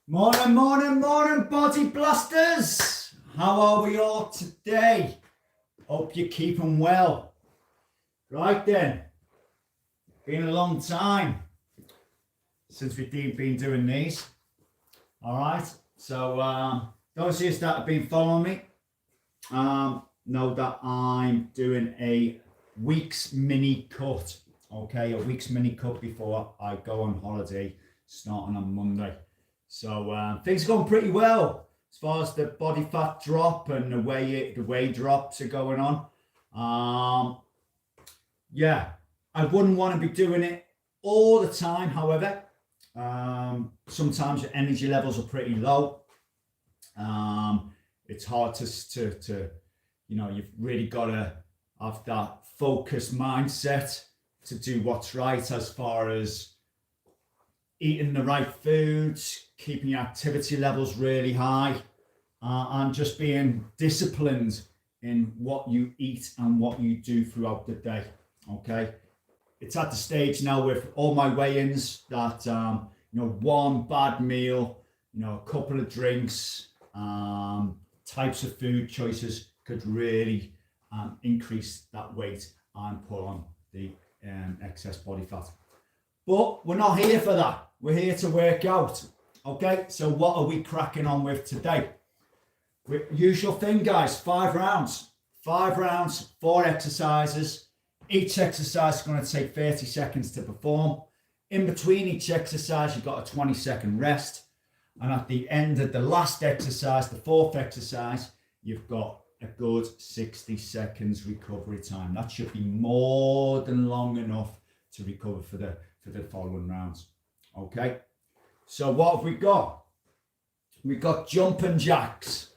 Morning, morning, morning, body blasters. How are we all today? Hope you're keeping well. Right then, been a long time since we've been doing these. All right, so those of you that have been following me know that I'm doing a week's mini cut. Okay, a week's mini cut before I go on holiday, starting on Monday. So things are going pretty well as far as the body fat drop and the way drops are going on. Yeah, I wouldn't want to be doing it all the time. However, sometimes your energy levels are pretty low. It's hard to you've really got to have that focused mindset to do what's right as far as eating the right foods, keeping your activity levels really high, and just being disciplined in what you eat and what you do throughout the day. Okay, it's at the stage now with all my weigh-ins that one bad meal, a couple of drinks, types of food choices could really increase that weight and put on the excess body fat. But we're not here for that. We're here to work out. Okay, so what are we cracking on with today? Usual thing, guys, 5 rounds. 5 rounds, 4 exercises. Each exercise is going to take 30 seconds to perform. In between each exercise, you've got a 20-second rest. And at the end of the last exercise, the 4th exercise, you've got a good 60 seconds recovery time. That should be more than long enough to recover for the following rounds. Okay, so what have we got? We've got jumping jacks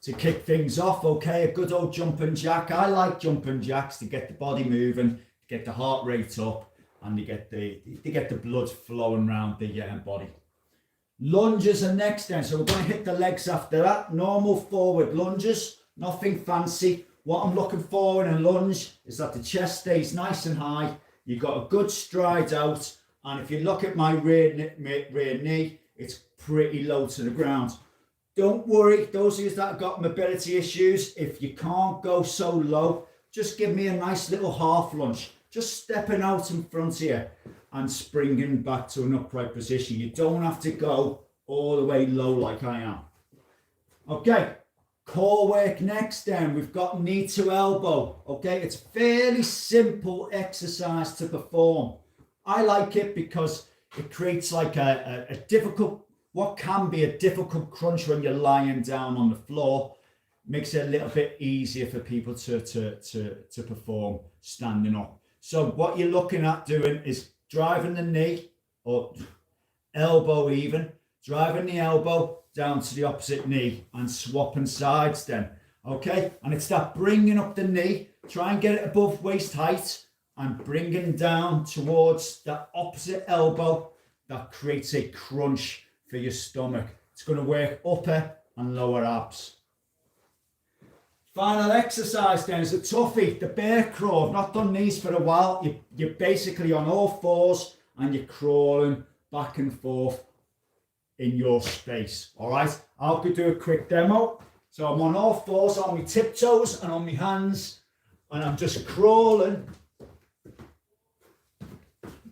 to kick things off. Okay, a good old jumping jack. I like jumping jacks to get the body moving, to get the heart rate up, and to get the blood flowing around the body. Lunges are next then, so we're going to hit the legs after that. Normal forward lunges, nothing fancy. What I'm looking for in a lunge is that the chest stays nice and high. You've got a good stride out, and if you look at my rear knee, it's pretty low to the ground. Don't worry, those of you that have got mobility issues, if you can't go so low, just give me a nice little half lunge. Just stepping out in front of you and springing back to an upright position. You don't have to go all the way low like I am. Okay. Core work next then. We've got knee to elbow. Okay, it's fairly simple exercise to perform. I like it because it creates like a difficult, what can be a difficult crunch when you're lying down on the floor. Makes it a little bit easier for people to perform standing up. So what you're looking at doing is driving the knee or elbow even, driving the elbow down to the opposite knee and swapping sides then. Okay, and it's that bringing up the knee, try and get it above waist height and bringing down towards that opposite elbow. That creates a crunch for your stomach. It's going to work upper and lower abs. Final exercise then is a toughie, the bear crawl. I've not done these for a while. You're basically on all fours and you're crawling back and forth in your space. All right, I'll do a quick demo. So I'm on all fours, on my tiptoes and on my hands, and I'm just crawling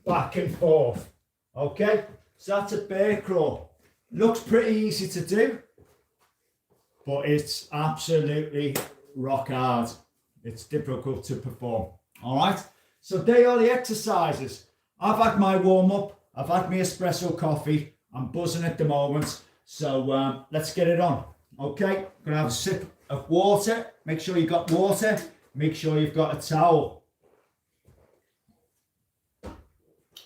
back and forth. Okay, so that's a bear crawl. Looks pretty easy to do, but it's absolutely rock hard. It's difficult to perform. All right, so they are the exercises. I've had my warm up, I've had my espresso coffee. I'm buzzing at the moment, so let's get it on. Okay, gonna have a sip of water. Make sure you've got water. Make sure you've got a towel,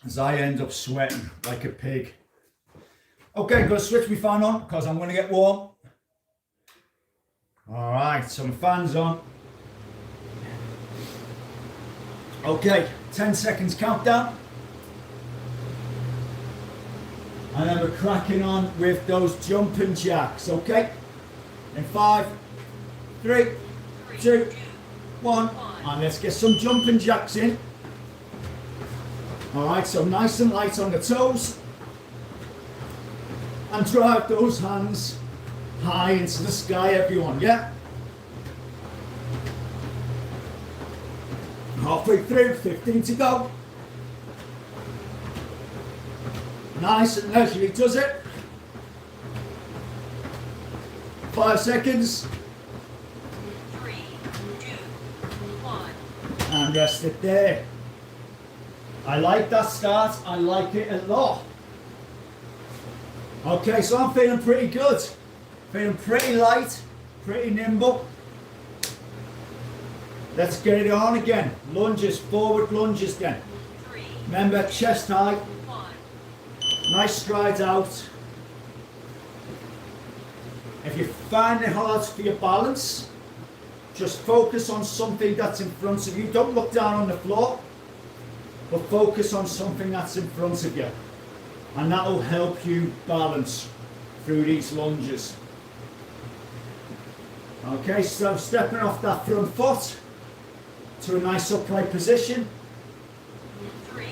as I end up sweating like a pig. Okay, I'm gonna switch my fan on because I'm gonna get warm. All right, so my fan's on. Okay, 10 seconds countdown. And then we're cracking on with those jumping jacks, okay? In 5, 3, 2, 1, and let's get some jumping jacks in. All right, so nice and light on the toes. and drive those hands high into the sky, everyone, yeah? Halfway through, 15 to go. Nice and leisurely does it. 5 seconds. 3, 2, 1. And rest it there. I like that start, I like it a lot. Okay, so I'm feeling pretty good. Feeling pretty light, pretty nimble. Let's get it on again. Lunges, forward lunges then. 3, Remember, chest high, 1. nice strides out. If you find it hard for your balance, just focus on something that's in front of you. Don't look down on the floor, but focus on something that's in front of you. And that will help you balance through these lunges. Okay, so stepping off that front foot to a nice upright position. 3,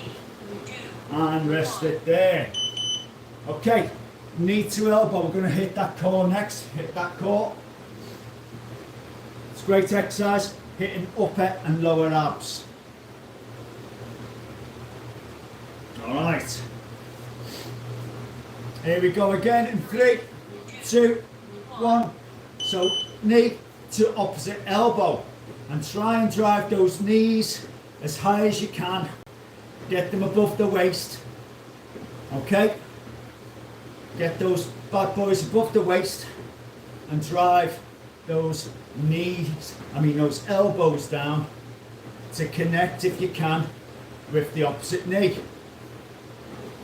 2, And rest it there. Okay, knee to elbow. We're going to hit that core next. Hit that core. It's great exercise, hitting upper and lower abs. Alright. Here we go again in 3, 2, 1. So knee to opposite elbow. And try and drive those knees as high as you can. Get them above the waist. Okay? Get those bad boys above the waist and drive those those elbows down to connect, if you can, with the opposite knee.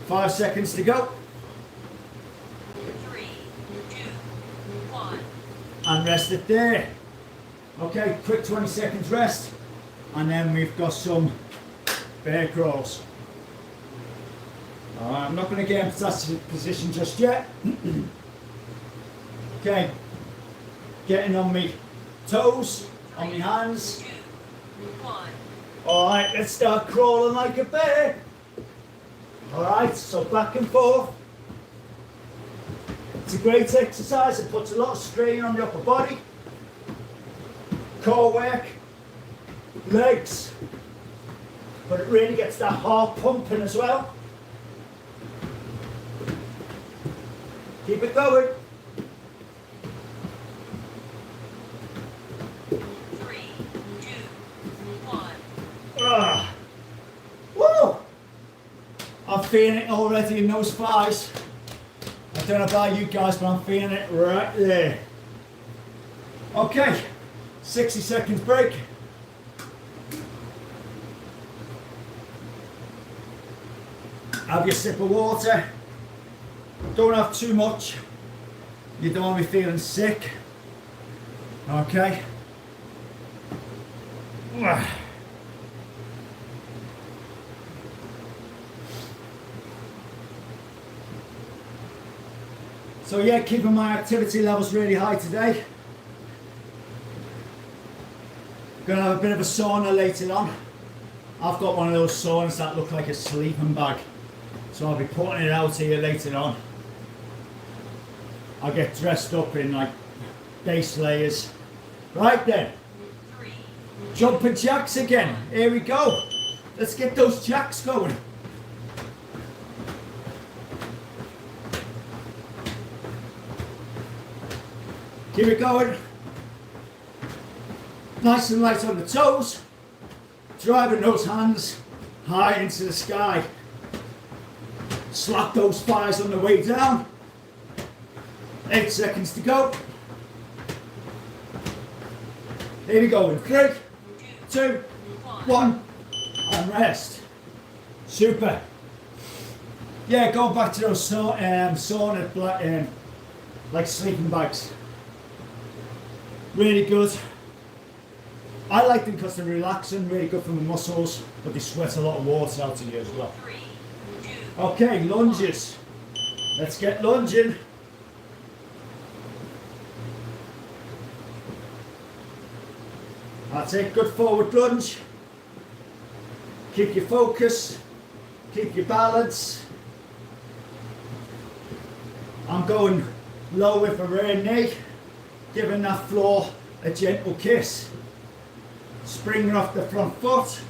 5 seconds to go. 3, 2, 1. And rest it there. Okay, quick 20 seconds rest. And then we've got some bear crawls. I'm not going to get into that position just yet. Okay, getting on me toes, on my hands. 2, 1. Alright, let's start crawling like a bear. Alright, so back and forth. It's a great exercise. It puts a lot of strain on the upper body. Core work, legs, but it really gets that heart pumping as well. Keep it going. 3, 2, 1. Woo! I'm feeling it already in those thighs. I don't know about you guys, but I'm feeling it right there. Okay, 60 seconds break. Have your sip of water. Don't have too much. You don't want to be feeling sick. Okay. So yeah, keeping my activity levels really high today. Gonna have a bit of a sauna later on. I've got one of those saunas that look like a sleeping bag. So I'll be putting it out here later on. I'll get dressed up in like base layers. Right then. 3, Jumping jacks again. Here we go. Let's get those jacks going. Keep it going. Nice and light on the toes. Driving those hands high into the sky. Slap those thighs on the way down. 8 seconds to go. Here we go in 3, 2, 1, and rest. Super. Yeah, going back to those sauna like sleeping bags. Really good. I like them because they're relaxing, really good for the muscles, but they sweat a lot of water out of you as well. 3, 2. Okay, lunges. Let's get lunging. That's it, good forward lunge. Keep your focus, keep your balance. I'm going low with a rear knee, giving that floor a gentle kiss. Springing off the front foot.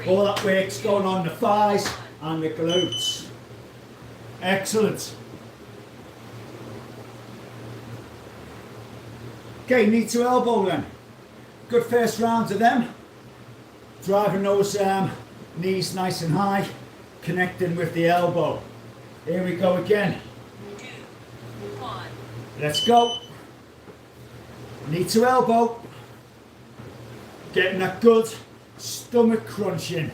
All that work's going on the thighs and the glutes. Excellent. Okay, knee to elbow then. Good first round of them. Driving those knees nice and high, connecting with the elbow. Here we go again. 2, 1. Let's go. Knee to elbow. Getting that good stomach crunching.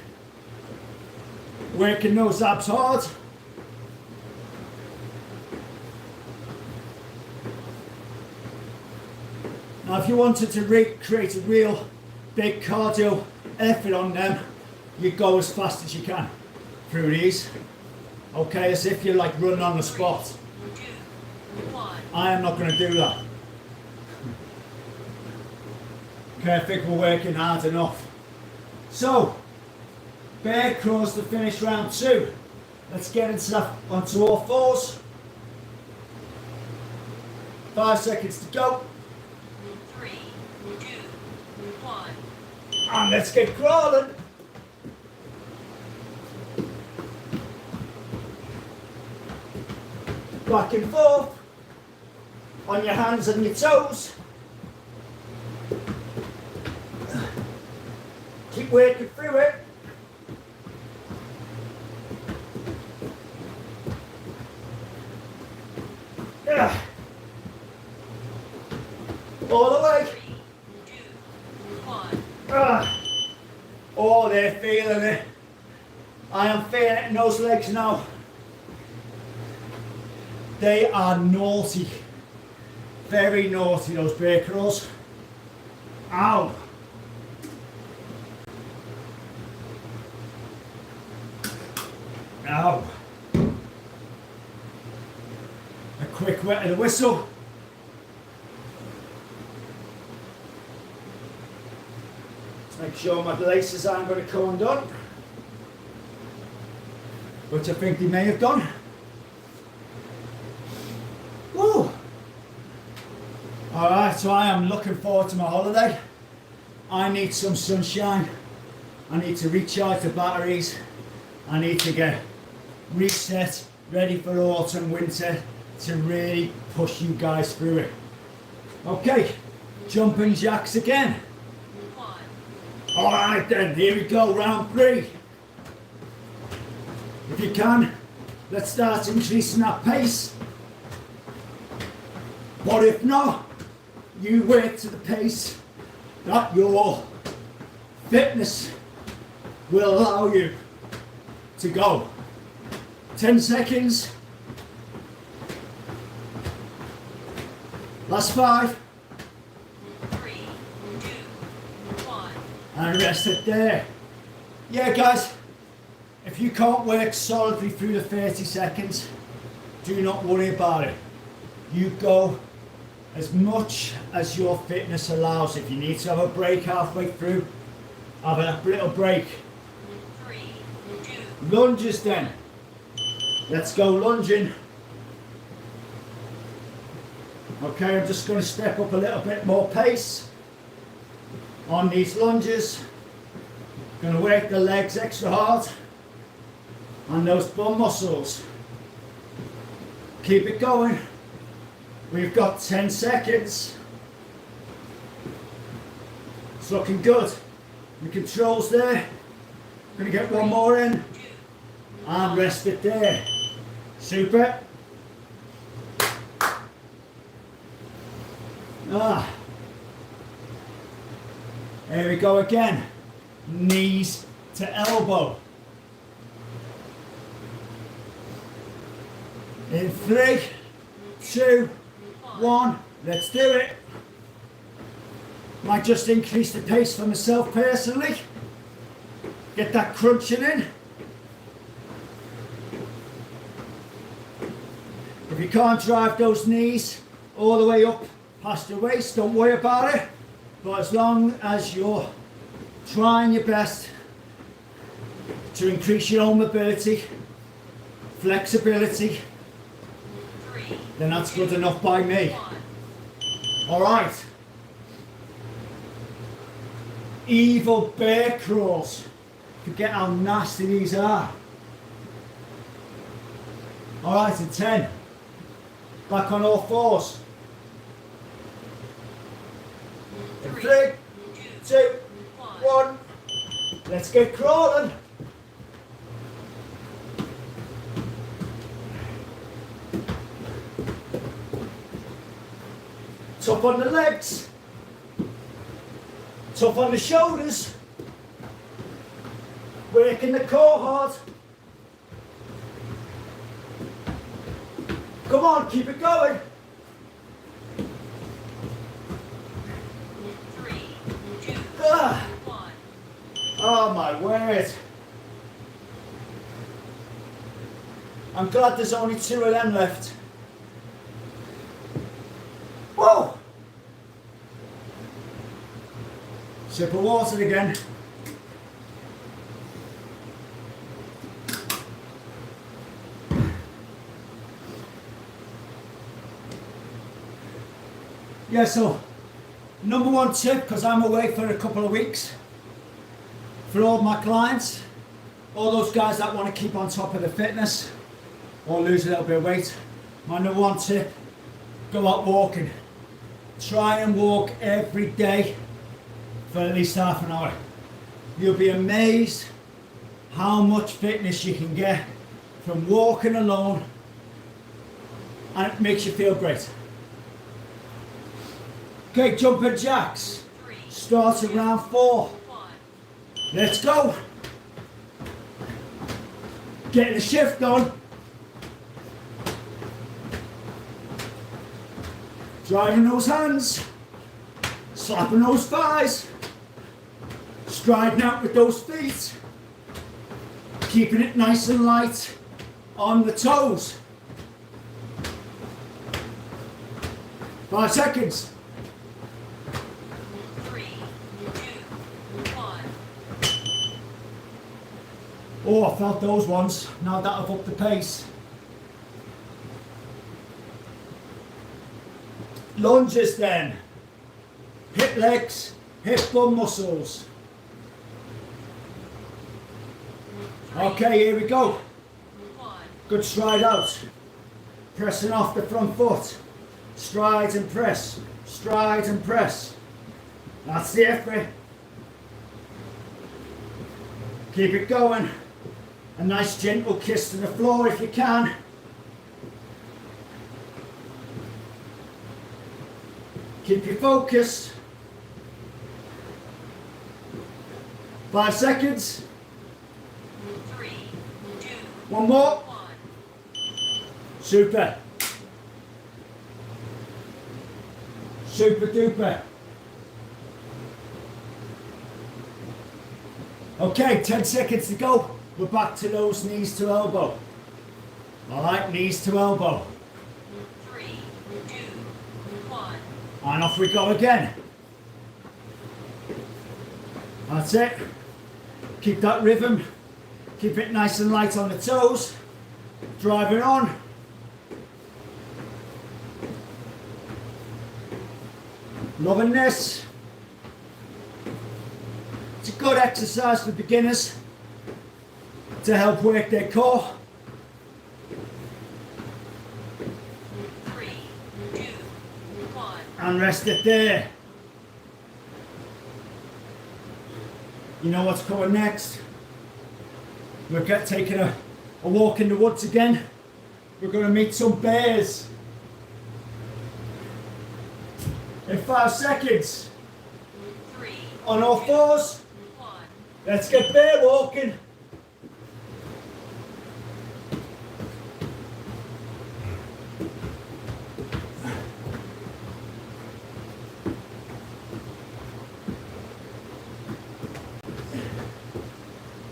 Working those abs hard. Now if you wanted to create a real big cardio effort on them, you go as fast as you can through these. Okay, as if you're like running on the spot. 2, 1. I am not going to do that. Okay, I think we're working hard enough. So, bear crawls to finish round 2. Let's get into that onto all fours. 5 seconds to go. 3, 2, 1. And let's get crawling. Back and forth. On your hands and your toes. Keep working through it. Yeah. All the way. 3, 2, 1. Oh, they're feeling it. I am feeling it in those legs now. They are naughty. Very naughty, those bear crawls. Ow. Ow. A quick wet of the whistle. Let's make sure my laces aren't going to come undone. Which I think they may have done. Woo! Alright, so I am looking forward to my holiday. I need some sunshine. I need to recharge the batteries. I need to get reset, ready for autumn, winter, to really push you guys through it. Okay, jumping jacks again. 1. Alright then, here we go, round 3. If you can, let's start increasing that pace. But if not, you work to the pace that your fitness will allow you to go. 10 seconds. Last 5. 3, 2, 1. And rest it there. Yeah guys, if you can't work solidly through the 30 seconds, do not worry about it. You go as much as your fitness allows. If you need to have a break halfway through, have a little break. 3, 2. Lunges then. Let's go lunging. Okay, I'm just going to step up a little bit more pace on these lunges. Going to work the legs extra hard and those bum muscles. Keep it going. We've got 10 seconds. It's looking good. The controls there. Going to get one more in and rest it there. Super. Here we go again. Knees to elbow. In 3, 2, 1. Let's do it. Might just increase the pace for myself personally. Get that crunching in. If you can't drive those knees all the way up past your waist, don't worry about it. But as long as you're trying your best to increase your own mobility flexibility, 3, then that's good enough by me. 1. All right. Evil bear crawls. Forget how nasty these are. All right, in 10. Back on all fours. In 3, 2, 1. Let's get crawling. Tough on the legs. Tough on the shoulders. Working the core hard. Come on, keep it going. 3, 2, Ah. 1. Oh my word. I'm glad there's only 2 of them left. Whoa! Sip of water again. Yeah, so number 1 tip, because I'm away for a couple of weeks, for all my clients, all those guys that want to keep on top of the fitness or lose a little bit of weight, my number 1 tip, go out walking. Try and walk every day for at least half an hour. You'll be amazed how much fitness you can get from walking alone, and it makes you feel great. Okay, jumping jacks. 3, Start at round 4. 1. Let's go. Getting the shift on. Driving those hands. Slapping those thighs. Striding out with those feet. Keeping it nice and light on the toes. 5 seconds. 3, 2, 1. Oh, I felt those ones. Now that I've upped the pace. Lunges then. Hip legs, hip bum muscles. Okay, here we go. 1. Good stride out. Pressing off the front foot. Stride and press. Stride and press. That's the effort. Keep it going. A nice gentle kiss to the floor if you can. Keep your focus. 5 seconds. 3, 2, 1 more. 1. Super. Super duper. Okay, 10 seconds to go. We're back to those knees to elbow. Alright, knees to elbow. 3, 2, 1. And off we go again. That's it. Keep that rhythm. Keep it nice and light on the toes. Drive it on. Loving this. It's a good exercise for beginners to help work their core. 3, 2, 1. And rest it there. You know what's coming next? We're taking a walk in the woods again. We're going to meet some bears. In 5 seconds. 3, On all fours. 1. Let's get bear walking.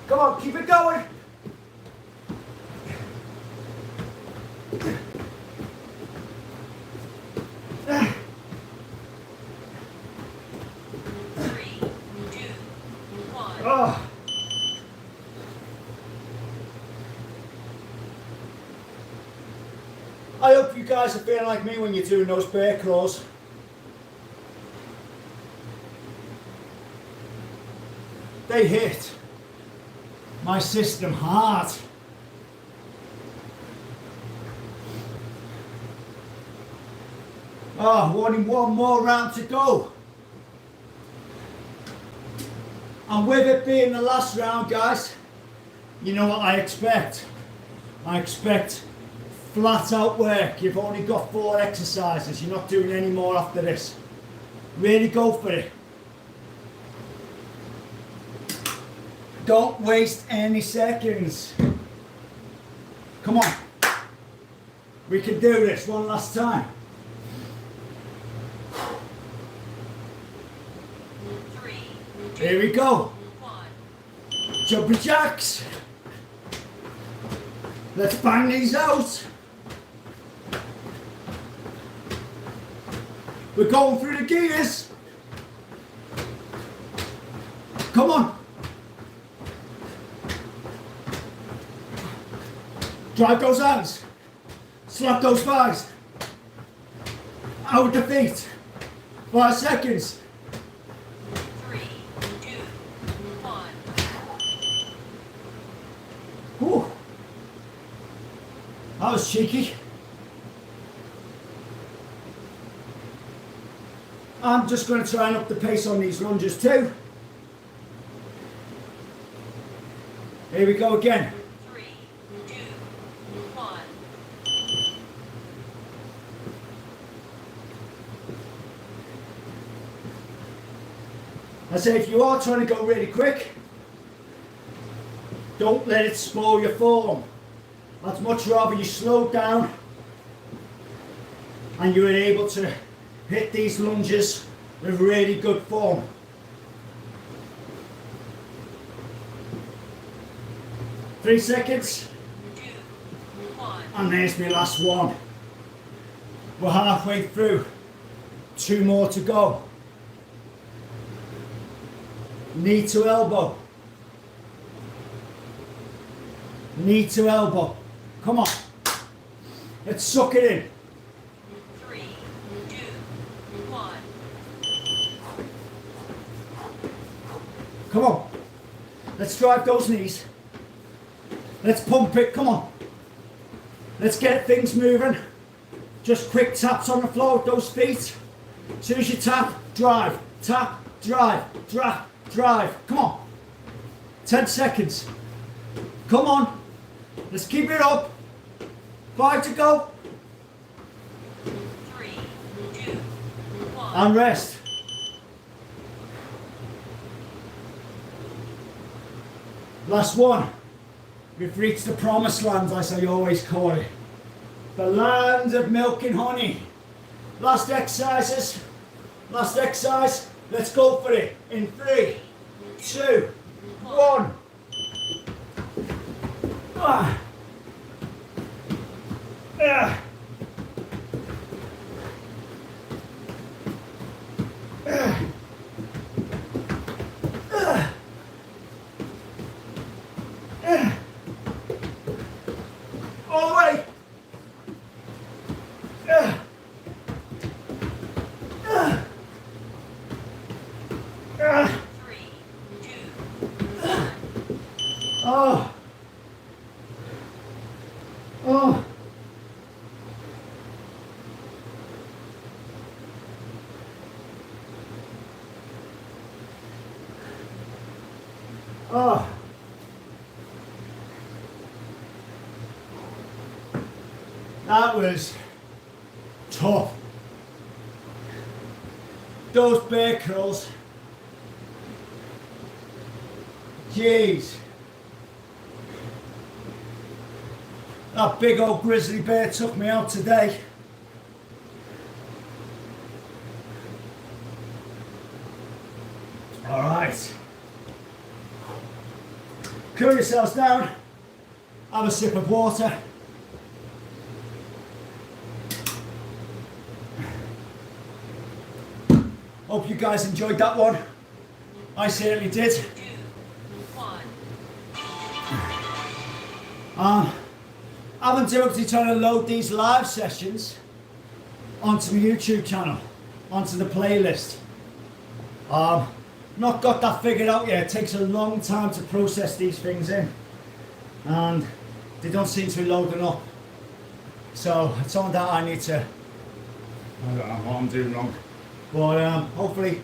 Come on, keep it going. Three, two, one. Oh. I hope you guys are feeling like me when you're doing those bear crawls. They hit my system hard. Oh, only one more round to go. And with it being the last round, guys, you know what I expect. I expect flat out work. You've only got 4 exercises. You're not doing any more after this. Really go for it. Don't waste any seconds. Come on. We can do this one last time. 3, Here we go. 1. Jumping jacks. Let's bang these out. We're going through the gears. Come on. Drive those hands. Slap those thighs. Out with the feet. 5 seconds. 3, 2, 1. Whew. That was cheeky. I'm just going to try and up the pace on these lunges too. Here we go again. 3, 2, 1. I say if you are trying to go really quick, don't let it spoil your form. I'd much rather you slow down and you're able to hit these lunges with really good form. Three seconds, 2, 1. and there's my last one. We're halfway through. 2 more to go. Knee to elbow. Knee to elbow. Come on. Let's suck it in. 3, 2, 1. Come on. Let's drive those knees. Let's pump it. Come on. Let's get things moving. Just quick taps on the floor with those feet. As soon as you tap, drive. Tap, drive, drive. Come on. 10 seconds. Come on. Let's keep it up. 5 to go. 3, 2, 1. And rest. Last one. We've reached the promised land, as I always call it. The land of milk and honey. Last exercises. Last exercise. Let's go for it. In 3, 2, 1. Ah. Ah. Ah. Ah. Ah. All the way. Ah. Ah. Ah. 3, 2, 1. Oh. Oh. Oh. That was tough. Those bear curls. Jeez. That big old grizzly bear took me out today. All right. Cool yourselves down. Have a sip of water. Hope you guys enjoyed that one. I certainly did. 2, 1. I've been deliberately trying to load these live sessions onto my YouTube channel, onto the playlist. Not got that figured out yet. It takes a long time to process these things in, and they don't seem to be loading up. So it's on that I need to, I don't know what I'm doing wrong, but hopefully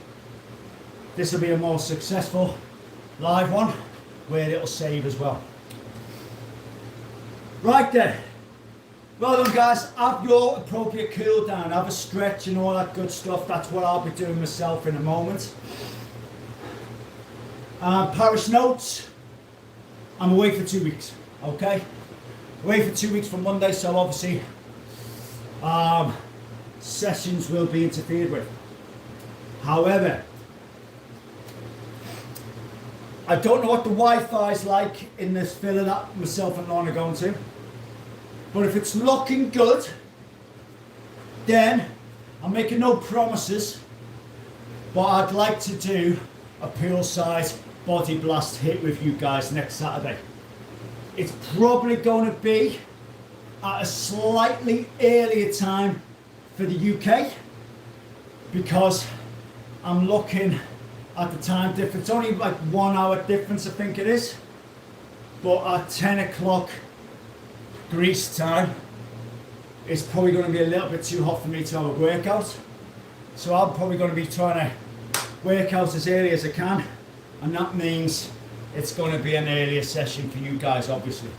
this will be a more successful live one where it'll save as well. Right then, well done guys, have your appropriate cool down, have a stretch and all that good stuff. That's what I'll be doing myself in a moment. Parish notes, I'm away for 2 weeks, okay? Away for 2 weeks from Monday, so obviously sessions will be interfered with. However, I don't know what the Wi-Fi is like in this villa that myself and Lorna are going to, but if it's looking good, then I'm making no promises, but I'd like to do a poolside body blast hit with you guys next Saturday. It's probably going to be at a slightly earlier time for the UK because I'm looking at the time difference, only like 1 hour difference I think it is, but at 10 o'clock Greece time it's probably going to be a little bit too hot for me to have a workout, so I'm probably going to be trying to work out as early as I can, and that means it's going to be an earlier session for you guys obviously.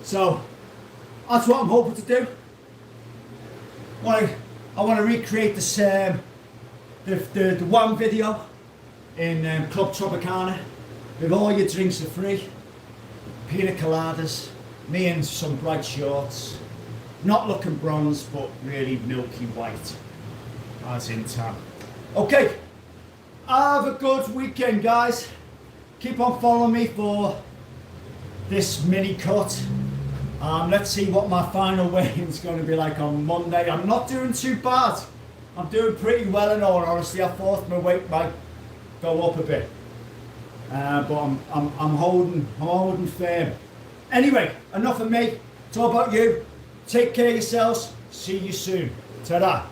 So that's what I'm hoping to do. I want to recreate this, the one video in Club Tropicana with all your drinks are free, pina coladas, me in some bright shorts, not looking bronze but really milky white as in tan. Okay, have a good weekend guys. Keep on following me for this mini cut. Let's see what my final weigh-in is going to be like on Monday. I'm not doing too bad. I'm doing pretty well in all honesty. I thought my weight might go up a bit, but I'm holding firm. Anyway, enough of me. It's all about you. Take care of yourselves. See you soon. Ta-da.